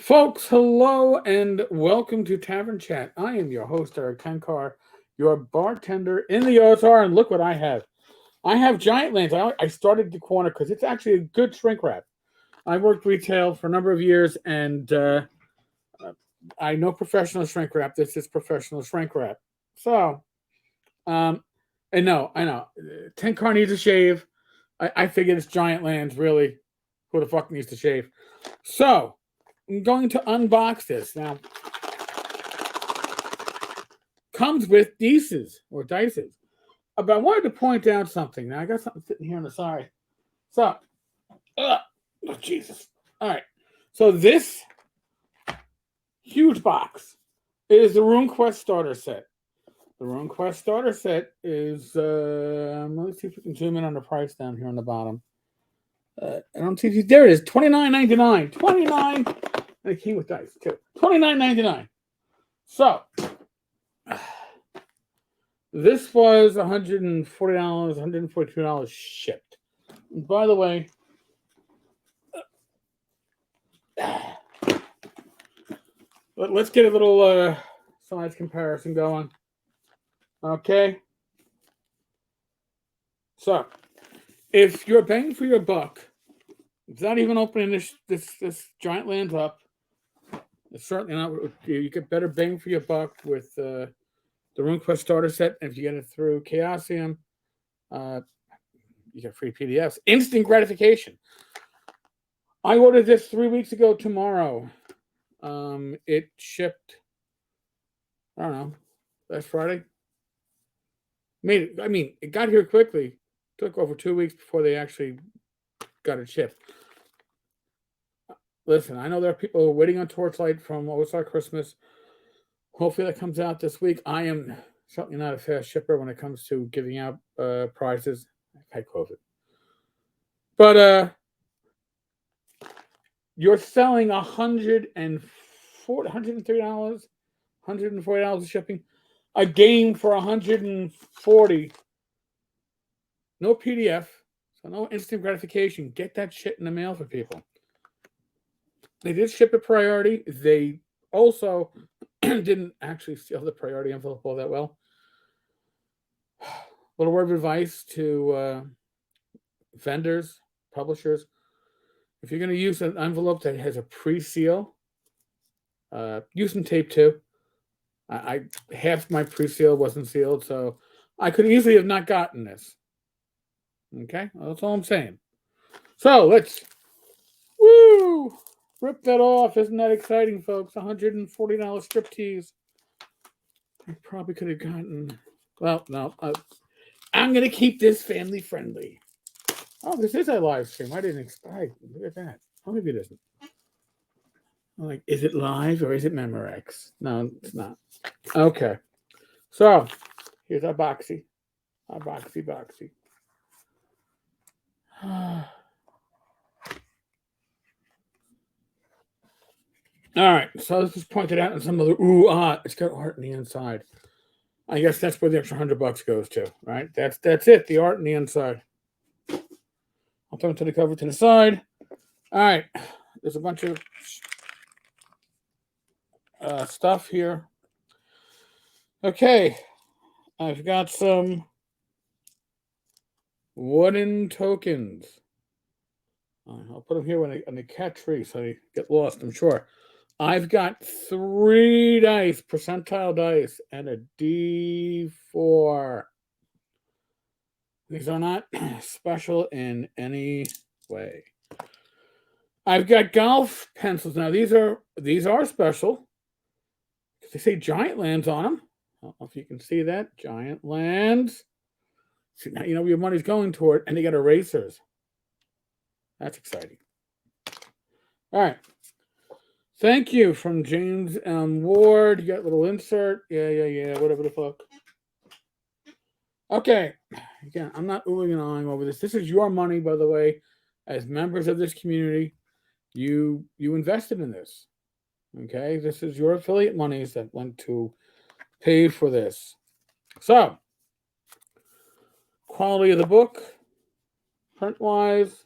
Folks, hello and welcome to Tavern Chat. I am your host, Eric Tenkar, your bartender in the OSR, and look what I have. I have GiantLands. I started the corner because it's actually a good shrink wrap. I worked retail for a number of years, and I know professional shrink wrap. This is professional shrink wrap. So, um, and no, I know. Tenkar needs a shave. I figured it's GiantLands, really. Who the fuck needs to shave? So, I'm going to unbox this. Now, comes with dices or dices. But I wanted to point out something. Now, I got something sitting here on the side. So, oh, Jesus. All right. So, this huge box is the RuneQuest starter set. The RuneQuest starter set is, let's see if we can zoom in on the price down here on the bottom. I don't see, there it is, $29.99. $29. And it came with dice, too. $29.99. So, this was $140, $142 shipped. And by the way, let's get a little size comparison going. Okay. So, if you're paying for your buck, without even opening this GiantLands up, it's certainly not. You get better bang for your buck with the RuneQuest starter set. And if you get it through Chaosium, you get free PDFs. Instant gratification. I ordered this 3 weeks ago tomorrow. It shipped, I don't know, last Friday. It got here quickly. Took over 2 weeks before they actually got it shipped. Listen, I know there are people waiting on Torchlight from OSR Christmas. Hopefully that comes out this week. I am certainly not a fast shipper when it comes to giving out prizes. I've had COVID. But you're selling $103, $140 of shipping. A game for $140. No PDF, so no instant gratification. Get that shit in the mail for people. They did ship it priority. They also didn't actually seal the priority envelope all that well. A little word of advice to vendors, publishers. If you're going to use an envelope that has a pre-seal, use some tape too. I half my pre-seal wasn't sealed, so I could easily have not gotten this. Okay, well, that's all I'm saying. So let's rip that off. Isn't that exciting, folks? $140 striptease. I probably could have gotten. Well, no, I'm gonna keep this family friendly. Oh, this is a live stream. I didn't expect. Look at that. Oh, maybe it isn't. I'm like, is it live or is it Memorex? No, it's not. Okay. So here's our boxy. Our boxy. All right, so this is pointed out in some of the it's got art on the inside. I guess that's where the extra $100 goes to, right? That's it, the art on the inside. I'll turn to the cover to the side. All right, there's a bunch of stuff here. Okay, I've got some wooden tokens. I'll put them here on the cat tree so they get lost, I'm sure. I've got 3 dice, percentile dice, and a D4. These are not special in any way. I've got golf pencils. Now these are special. They say GiantLands on them. I don't know if you can see that. GiantLands. See, now you know where your money's going toward, and they got erasers. That's exciting. All right. Thank you from James Ward. You got a little insert. Yeah. Whatever the fuck. Okay. Again, I'm not oohing and ahhing over this. This is your money, by the way. As members of this community, you invested in this. Okay? This is your affiliate monies that went to pay for this. So, quality of the book, print-wise,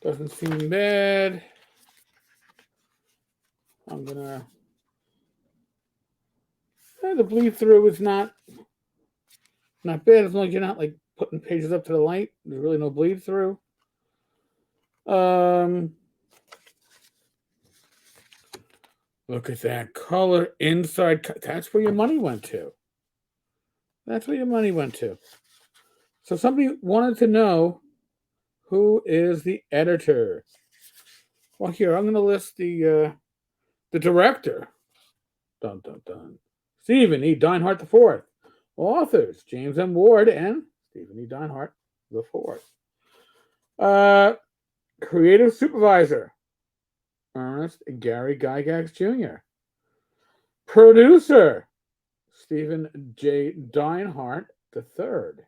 doesn't seem bad. I'm gonna. The bleed through is not bad as long as you're not like putting pages up to the light. There's really no bleed through. Look at that color inside. That's where your money went to. That's where your money went to. So somebody wanted to know who is the editor. Well, here I'm going to list the director. Dun dun dun. Stephen E. Dinehart IV. Authors: James M. Ward and Stephen E. Dinehart IV. Creative supervisor: Ernest Gary Gygax Jr. Producer: Stephen J. Dinehart III.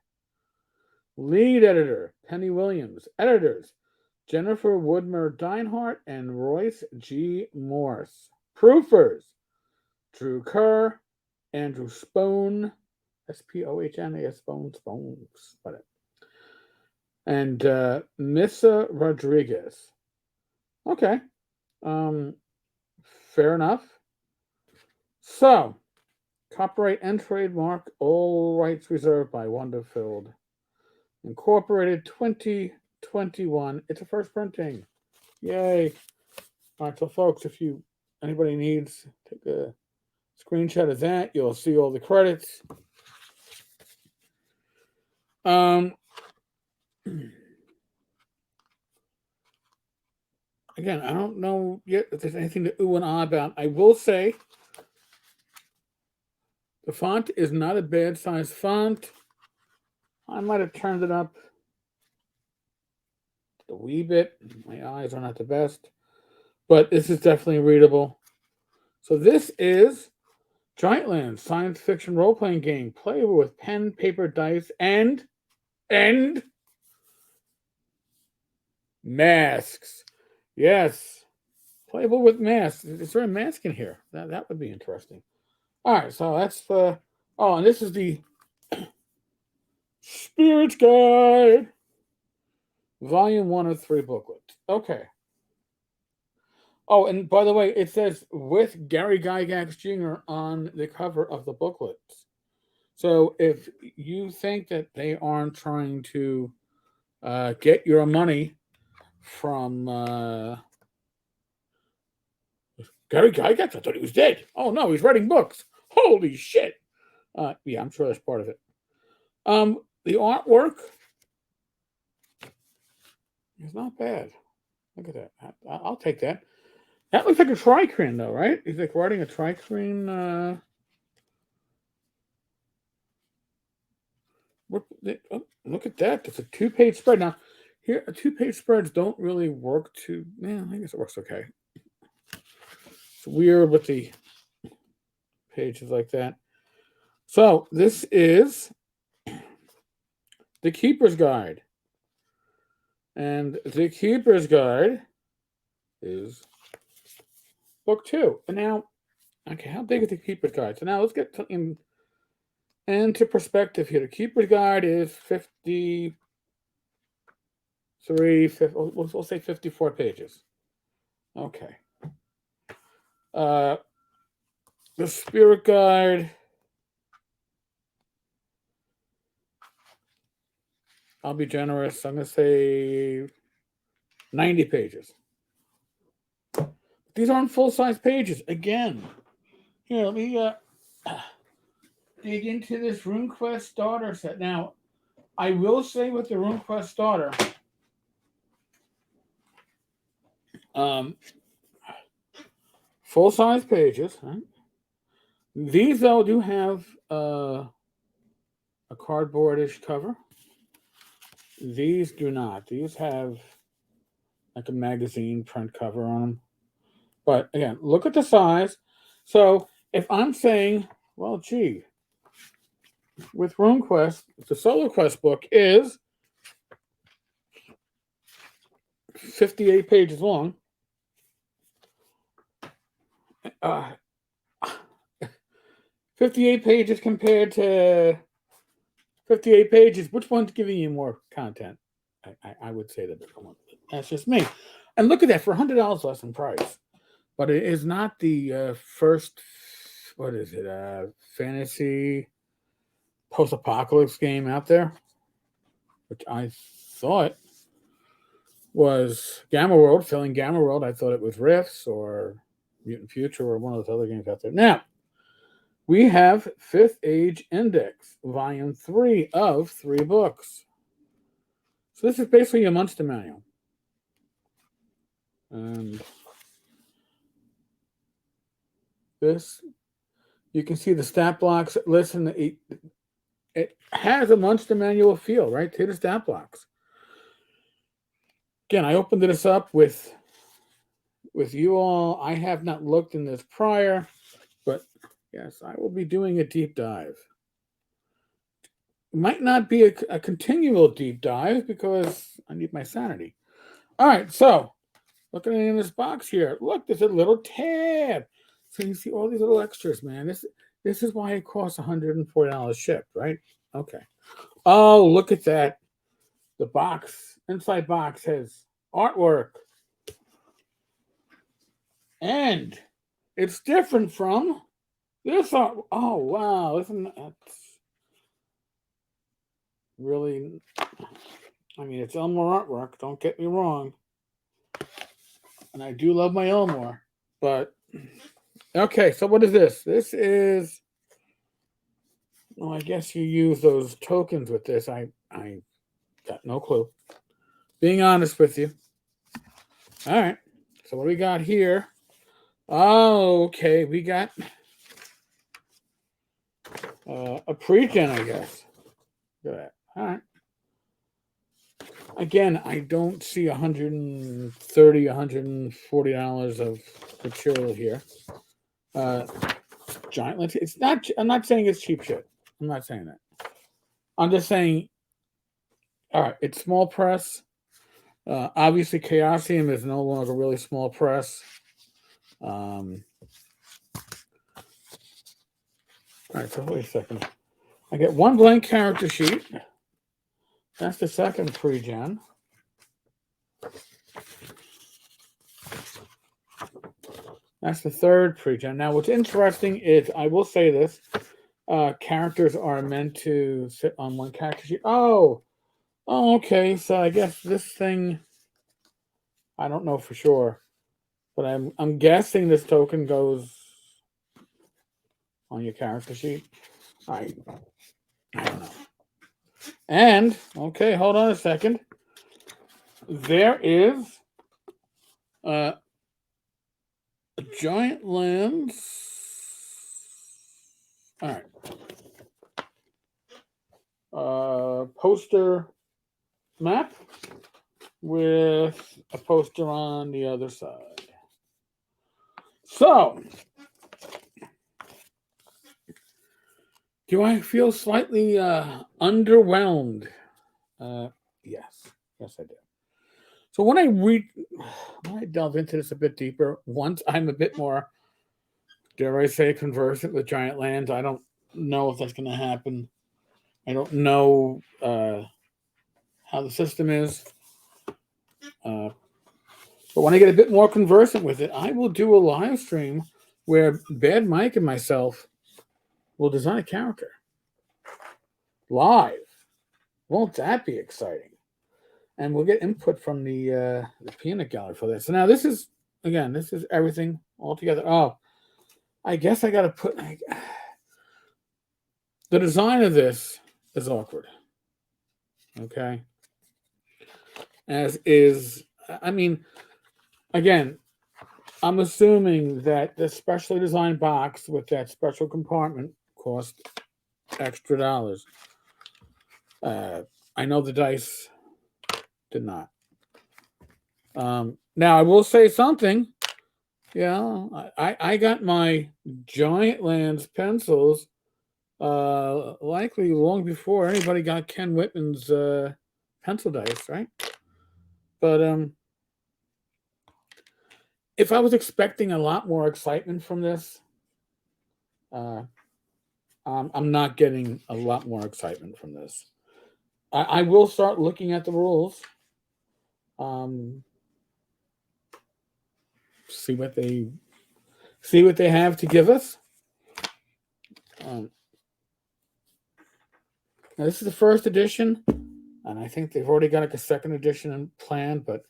Lead editor: Penny Williams. Editors: Jennifer Woodmer Dinehart and Royce G. Morse. Proofers: Drew Kerr, Andrew Spohn, Spohnas, Spohns, and Missa Rodriguez. Okay. Fair enough. So, copyright and trademark, all rights reserved by Wonderfield Incorporated, 2021. It's a first printing. Yay. All right, so folks, if anybody needs, take a screenshot of that. You'll see all the credits. Again, I don't know yet if there's anything to ooh and ah about. I will say the font is not a bad size font. I might have turned it up a wee bit. My eyes are not the best, but this is definitely readable. So this is GiantLands science fiction role-playing game. Playable with pen, paper, dice, and masks. Yes. Playable with masks. Is there a mask in here? That would be interesting. All right, so that's the... Oh, and this is the Spirit Guide. Volume 1 of 3 booklets. Okay. Oh, and by the way, it says with Gary Gygax Jr. on the cover of the booklets. So if you think that they aren't trying to get your money from Gary Gygax, I thought he was dead. Oh no, he's writing books. Holy shit! Yeah, I'm sure that's part of it. The artwork is not bad. Look at that. I'll take that. That looks like a tricrine, though, right? He's like writing a tricrine. Look at that. It's a 2-page spread. Now, here, 2-page spreads don't really work too... Yeah, I guess it works okay. It's weird with the pages like that. So, this is the Keeper's Guide. And the Keeper's Guide is book 2. And now, okay, how big is the Keeper's Guide? So now let's get into perspective here. The Keeper's Guide is 53, we'll say 54 pages. Okay. The Spirit Guide, I'll be generous. I'm going to say 90 pages. These aren't full-size pages. Again, here, let me dig into this RuneQuest starter set. Now, I will say with the RuneQuest starter, full-size pages. Right? These, though, do have a cardboardish cover. These do not. These have like a magazine print cover on them. But again, look at the size. So if I'm saying, well, gee, with RuneQuest, the Solo Quest book is 58 pages long. 58 pages compared to 58 pages. Which one's giving you more content? I would say the bigger one. That's just me. And look at that, for $100 less in price. but it is not the first. What is it? Fantasy post-apocalypse game out there, which I thought was Gamma World, filling Gamma World. I thought it was Rifts or Mutant Future or one of those other games out there. Now, we have Fifth Age Index, Volume 3 of 3 books. So this is basically a monster manual. And this, you can see the stat blocks. Listen, it has a monster manual feel, right, to the stat blocks. Again, I opened this up with you all. I have not looked in this prior, but yes, I will be doing a deep dive. It might not be a continual deep dive because I need my sanity. All right, so looking in this box here, look, there's a little tab. So you see all these little extras, man. This is why it costs $140 shipped, right? Okay. Oh, look at that. The box, inside box has artwork. And it's different from this art. Oh, wow. Isn't that really... I mean, it's Elmore artwork. Don't get me wrong. And I do love my Elmore. But, okay, so what is this? This is... Well, I guess you use those tokens with this. I got no clue. Being honest with you. All right. So what do we got here? Oh, okay. We got a pre-gen, I guess. Look at that. All right. Again, I don't see $130, $140 of material here. GiantLands. It's not. I'm not saying it's cheap shit. I'm not saying that. I'm just saying. All right, it's small press. Obviously, Chaosium is no longer really small press. All right, so wait a second. I get one blank character sheet. That's the second pre-gen. That's the third pre-gen. Now, what's interesting is, I will say this, characters are meant to sit on one character sheet. Oh, okay. So I guess this thing, I don't know for sure, but I'm guessing this token goes on your character sheet. I don't know. And, okay, hold on a second. There is a GiantLands. All right. Poster map with a poster on the other side. So, do I feel slightly underwhelmed? Yes, I do. So when I delve into this a bit deeper, once I'm a bit more, dare I say, conversant with GiantLands, I don't know if that's going to happen. I don't know how the system is. But when I get a bit more conversant with it, I will do a live stream where Bad Mike and myself will design a character live. Won't that be exciting? And we'll get input from the peanut gallery for this. So now this is everything all together. Oh, I guess I got to put... the design of this is awkward. Okay? As is... I mean, again, I'm assuming that the specially designed box with that special compartment cost extra dollars. I know the dice did not. Now I will say something. Yeah, I got my GiantLands pencils likely long before anybody got Ken Whitman's pencil dice, right? But if I was expecting a lot more excitement from this, I'm not getting a lot more excitement from this. I will start looking at the rules. See what they see what they have to give us. Now this is the first edition, and I think they've already got like a second edition planned, but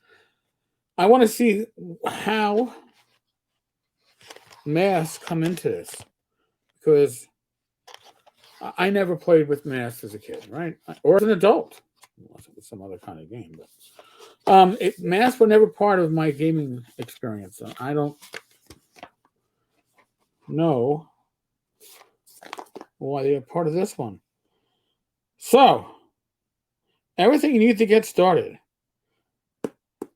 I want to see how masks come into this, because I never played with masks as a kid, right? Or as an adult. Unless it was some other kind of game. But masks were never part of my gaming experience. So I don't know why they're part of this one. So, everything you need to get started,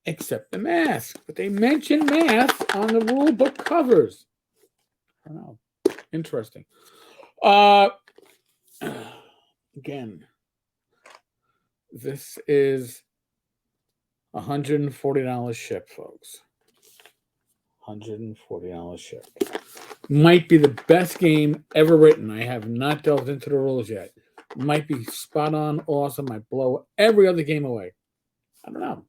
except the mask. But they mention masks on the rule book covers. I don't know. Interesting. Again, this is $140 ship, folks. $140 ship. Might be the best game ever written. I have not delved into the rules yet. Might be spot on, awesome. Might blow every other game away. I don't know.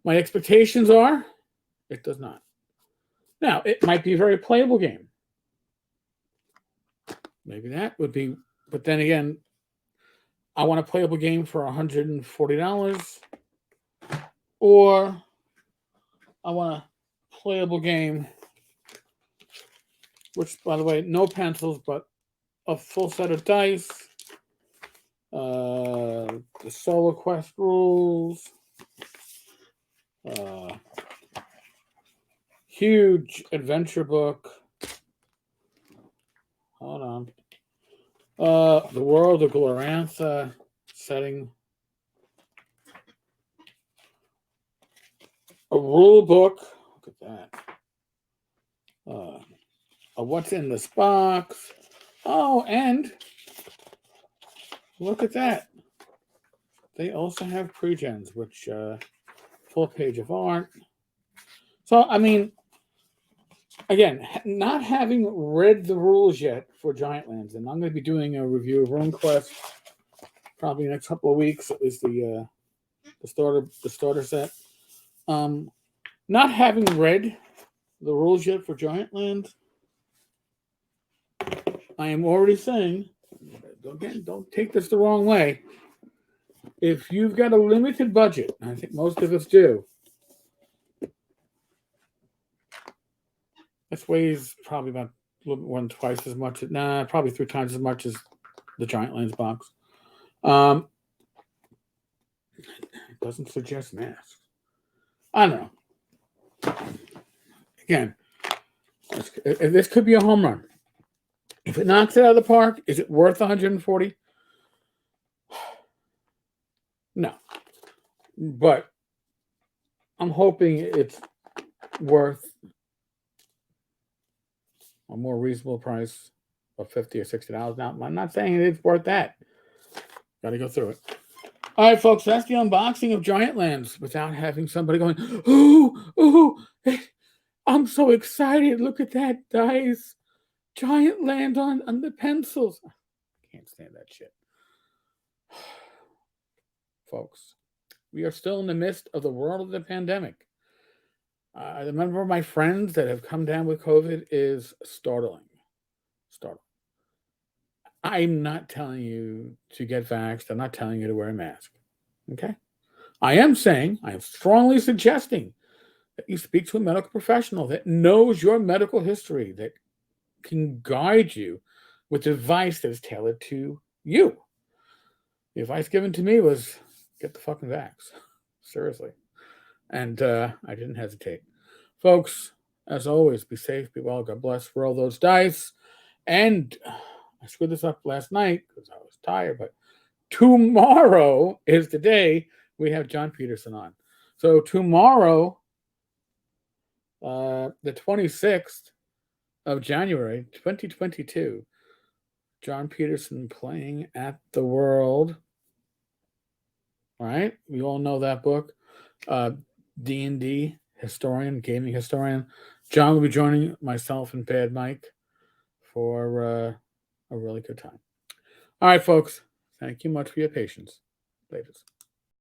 My expectations are it does not. Now, it might be a very playable game. Maybe that would be, but then again, I want a playable game for $140, or I want a playable game, which, by the way, no pencils, but a full set of dice, the Solo Quest rules, huge adventure book. Hold on. The World of Glorantha setting. A rule book. Look at that. What's in this box. Oh, and look at that. They also have pre-gens, which full page of art. So, I mean, again, not having read the rules yet for GiantLands, and I'm going to be doing a review of RuneQuest probably in the next couple of weeks, at least the starter set. Not having read the rules yet for GiantLands, I am already saying, again, don't take this the wrong way. If you've got a limited budget, I think most of us do, this weighs probably about a little bit more than twice as much. Probably 3 times as much as the GiantLands box. It doesn't suggest masks. I don't know. Again, this could be a home run. If it knocks it out of the park, is it worth 140? No. But I'm hoping it's worth a more reasonable price of $50 or $60. Now, I'm not saying it's worth that. Got to go through it. All right, folks, that's the unboxing of GiantLands without having somebody going, ooh, I'm so excited. Look at that dice. GiantLand on the pencils. I can't stand that shit. Folks, we are still in the midst of the world of the pandemic. The number of my friends that have come down with COVID is startling. I'm not telling you to get vaxxed. I'm not telling you to wear a mask. Okay? I am strongly suggesting that you speak to a medical professional that knows your medical history, that can guide you with advice that is tailored to you. The advice given to me was get the fucking vax. Seriously. And I didn't hesitate. Folks, as always, be safe, be well, God bless, roll those dice. And I screwed this up last night because I was tired, but tomorrow is the day we have John Peterson on. So tomorrow, the 26th of January, 2022, John Peterson playing at the World. All right, we all know that book. D&D historian, gaming historian. John will be joining myself and Bad Mike for a really good time. All right, folks. Thank you much for your patience. Latest.